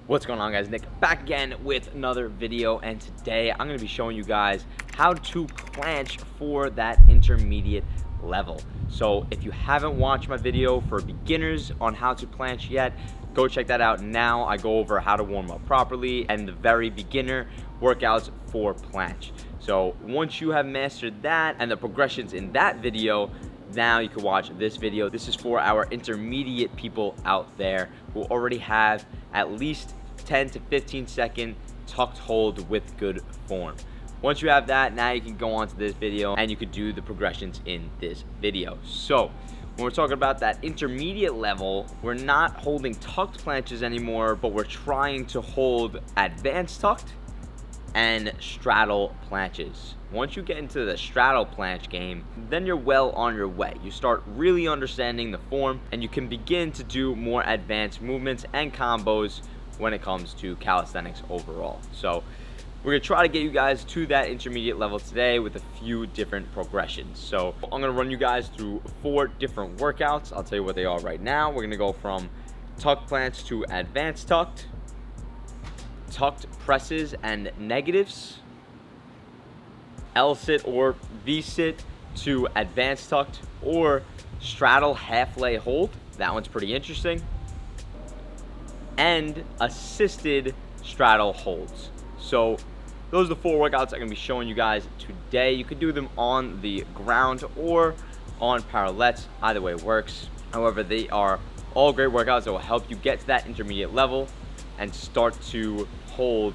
What's going on, guys? Nick back again with another video, and today I'm going to be showing you guys how to planche for that intermediate level. So if you haven't watched my video for beginners on how to planche yet, go check that out now. I go over how to warm up properly and the very beginner workouts for planche. So once you have mastered that and the progressions in that video, now you can watch this video. This is for our intermediate people out there who already have at least 10 to 15 second tucked hold with good form. Once you have that, now you can go on to this video and you could do the progressions in this video. So when we're talking about that intermediate level, we're not holding tucked planches anymore, but we're trying to hold advanced tucked and straddle planches. Once you get into the straddle planche game, then you're well on your way. You start really understanding the form and you can begin to do more advanced movements and combos when it comes to calisthenics overall. So we're gonna try to get you guys to that intermediate level today with a few different progressions. So I'm gonna run you guys through 4 different workouts. I'll tell you what they are right now. We're gonna go from tucked planche to advanced tucked, tucked presses and negatives, L-sit or V-sit to advanced tucked, or straddle half lay hold. That one's pretty interesting. And assisted straddle holds. So those are the 4 workouts I'm gonna be showing you guys today. You could do them on the ground or on parallettes. Either way works. However, they are all great workouts that will help you get to that intermediate level and start to hold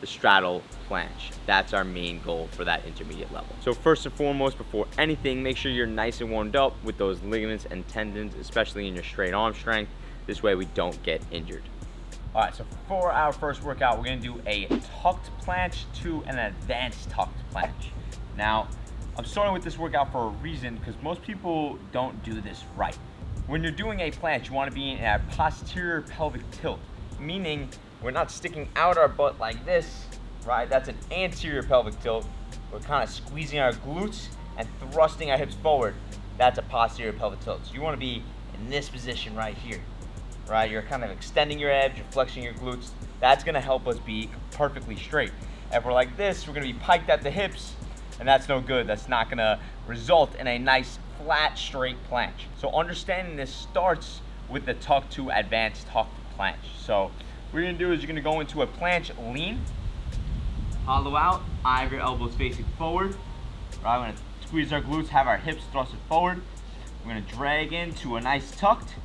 the straddle planche. That's our main goal for that intermediate level. So first and foremost, before anything, make sure you're nice and warmed up with those ligaments and tendons, especially in your straight arm strength. This way we don't get injured. All right, so for our first workout, we're gonna do a tucked planche to an advanced tucked planche. Now, I'm starting with this workout for a reason, because most people don't do this right. When you're doing a planche, you wanna be in a posterior pelvic tilt, meaning we're not sticking out our butt like this, right? That's an anterior pelvic tilt. We're kind of squeezing our glutes and thrusting our hips forward. That's a posterior pelvic tilt. So you want to be in this position right here, right? You're kind of extending your abs, you're flexing your glutes. That's going to help us be perfectly straight. If we're like this, we're going to be piked at the hips, and that's no good. That's not going to result in a nice, flat, straight planche. So understanding this starts with the tucked to advanced tucked planche. So what you're gonna do is you're gonna go into a planche lean, hollow out, eye of your elbows facing forward. Right, we're gonna squeeze our glutes, have our hips thrusted forward. We're gonna drag into a nice tucked,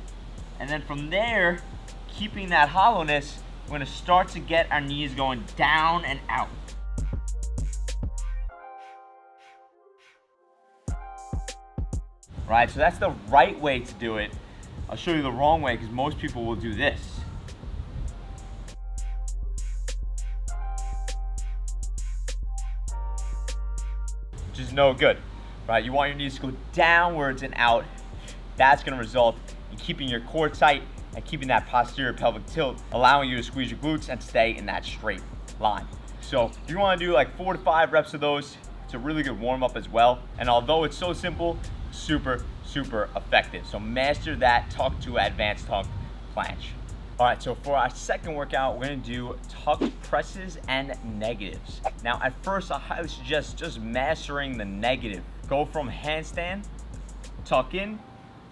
and then from there, keeping that hollowness, we're gonna start to get our knees going down and out. Right, so that's the right way to do it. I'll show you the wrong way because most people will do this. Which is no good, right? You want your knees to go downwards and out. That's gonna result in keeping your core tight and keeping that posterior pelvic tilt, allowing you to squeeze your glutes and stay in that straight line. So you wanna do like 4 to 5 reps of those. It's a really good warm up as well. And although it's so simple, super effective. So master that tuck to advanced tuck planche. All right, so for our second workout, we're gonna do tucked presses and negatives. Now, at first, I highly suggest just mastering the negative. Go from handstand, tuck in,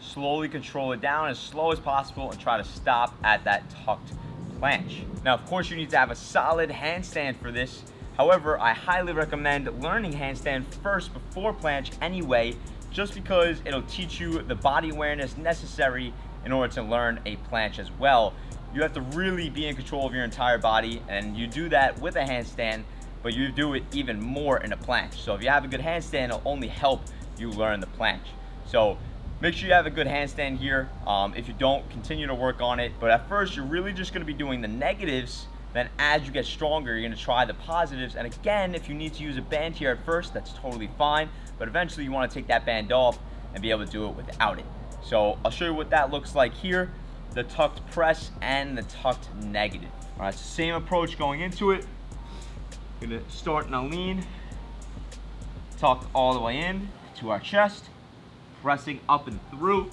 slowly control it down as slow as possible, and try to stop at that tucked planche. Now, of course, you need to have a solid handstand for this. However, I highly recommend learning handstand first before planche anyway, just because it'll teach you the body awareness necessary in order to learn a planche as well. You have to really be in control of your entire body, and you do that with a handstand, but you do it even more in a planche. So if you have a good handstand, it'll only help you learn the planche. So make sure you have a good handstand here. If you don't, continue to work on it. But at first, you're really just gonna be doing the negatives. Then as you get stronger, you're gonna try the positives. And again, if you need to use a band here at first, that's totally fine. But eventually you wanna take that band off and be able to do it without it. So I'll show you what that looks like here. The tucked press and the tucked negative. All right, so same approach going into it. Gonna start in a lean, tuck all the way in to our chest, pressing up and through,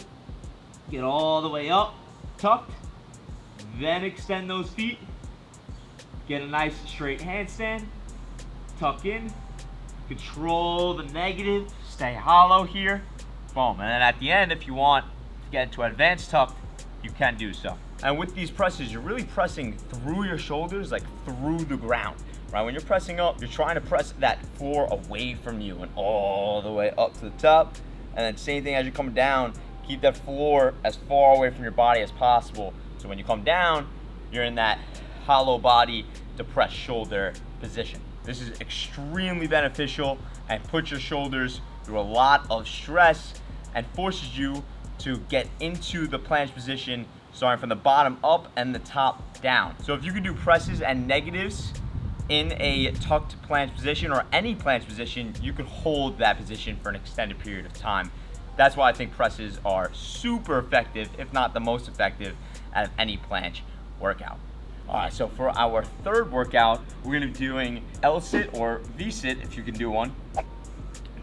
get all the way up, tucked, then extend those feet, Get a nice straight handstand, tuck in, control the negative, stay hollow here, boom. And then at the end, if you want to get into advanced tuck, you can do so. And with these presses, you're really pressing through your shoulders, like through the ground, right? When you're pressing up, you're trying to press that floor away from you and all the way up to the top. And then same thing as you're coming down, keep that floor as far away from your body as possible. So when you come down, you're in that hollow body, depressed shoulder position. This is extremely beneficial and puts your shoulders through a lot of stress and forces you to get into the planche position, starting from the bottom up and the top down. So if you can do presses and negatives in a tucked planche position or any planche position, you can hold that position for an extended period of time. That's why I think presses are super effective, if not the most effective, out of any planche workout. All right, so for our third workout, we're gonna be doing L-sit or V-sit, if you can do one,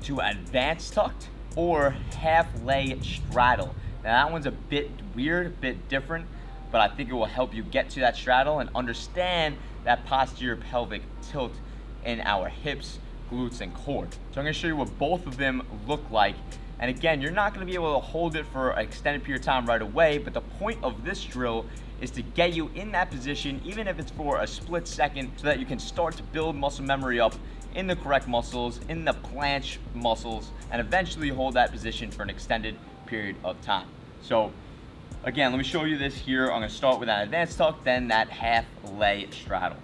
to advanced tucked or half lay straddle. Now that one's a bit weird, a bit different, but I think it will help you get to that straddle and understand that posterior pelvic tilt in our hips, glutes, and core. So I'm gonna show you what both of them look like. And again, you're not gonna be able to hold it for an extended period of time right away, but the point of this drill is to get you in that position, even if it's for a split second, so that you can start to build muscle memory up in the correct muscles, in the planche muscles, and eventually hold that position for an extended period of time. So again, let me show you this here. I'm gonna start with that advanced tuck, then that half lay straddle.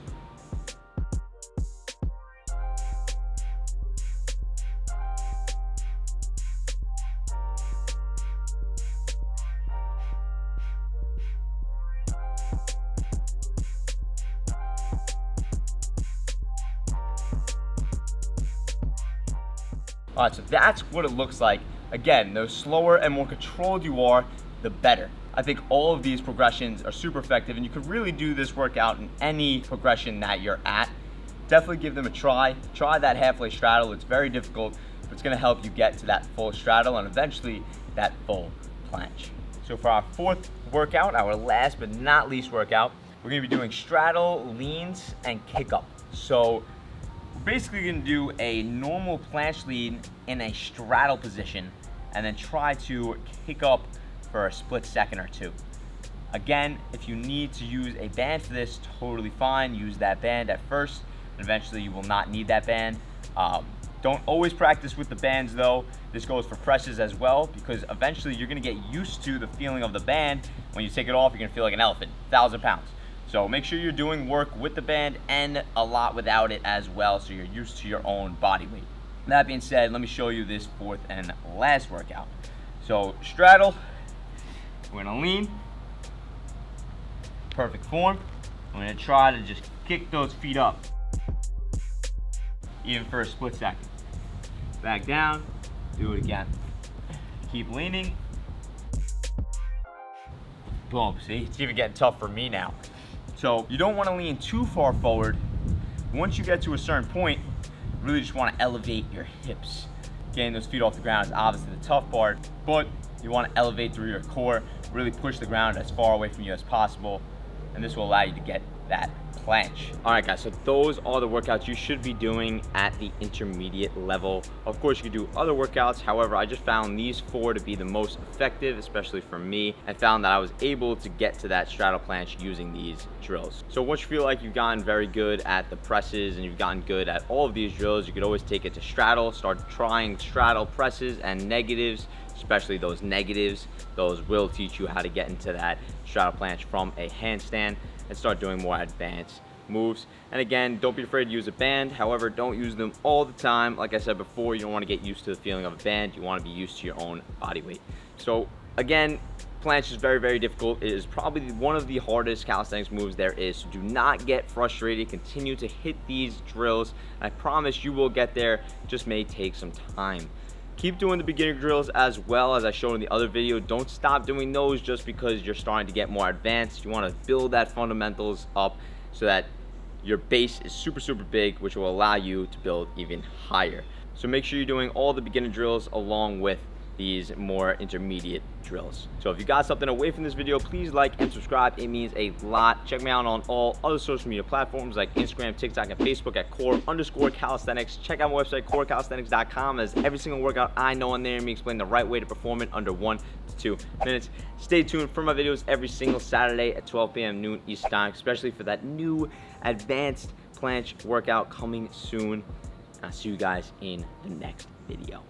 All right, so that's what it looks like. Again, the slower and more controlled you are, the better. I think all of these progressions are super effective, and you could really do this workout in any progression that you're at. Definitely give them a try. Try that halfway straddle. It's very difficult, but it's gonna help you get to that full straddle and eventually that full planche. So for our fourth workout, our last but not least workout, we're gonna be doing straddle, leans, and kick up. So we're basically gonna do a normal planche lean in a straddle position and then try to kick up for a split second or two. Again, if you need to use a band for this, totally fine. Use that band at first, and eventually you will not need that band. Don't always practice with the bands though. This goes for presses as well, because eventually you're gonna get used to the feeling of the band. When you take it off, you're gonna feel like an elephant, 1,000 pounds. So make sure you're doing work with the band and a lot without it as well, so you're used to your own body weight. That being said, let me show you this fourth and last workout. So straddle, we're gonna lean, perfect form. I'm gonna try to just kick those feet up, even for a split second. Back down, do it again. Keep leaning. Boom, see, it's even getting tough for me now. So you don't wanna lean too far forward. Once you get to a certain point, you really just wanna elevate your hips. Getting those feet off the ground is obviously the tough part, but you wanna elevate through your core, really push the ground as far away from you as possible, and this will allow you to get that planche. All right guys, so those are the workouts you should be doing at the intermediate level. Of course, you can do other workouts. However, I just found these four to be the most effective, especially for me, and found that I was able to get to that straddle planche using these drills. So once you feel like you've gotten very good at the presses and you've gotten good at all of these drills, you could always take it to straddle, start trying straddle presses and negatives, especially those negatives. Those will teach you how to get into that straddle planche from a handstand and start doing more advanced moves. And again, don't be afraid to use a band. However, don't use them all the time. Like I said before, you don't want to get used to the feeling of a band. You want to be used to your own body weight. So again, planche is very, very difficult. It is probably one of the hardest calisthenics moves there is. So do not get frustrated. Continue to hit these drills. I promise you will get there. It just may take some time. Keep doing the beginner drills as well, as I showed in the other video. Don't stop doing those just because you're starting to get more advanced. You want to build that fundamentals up so that your base is super, super big, which will allow you to build even higher. So make sure you're doing all the beginner drills along with these more intermediate drills. So if you got something away from this video, please like and subscribe. It means a lot. Check me out on all other social media platforms like Instagram, TikTok, and Facebook at core_calisthenics. Check out my website, corecalisthenics.com, as every single workout I know on there, and me explain the right way to perform it under 1 to 2 minutes. Stay tuned for my videos every single Saturday at 12 p.m. noon Eastern Time, especially for that new advanced planche workout coming soon. I'll see you guys in the next video.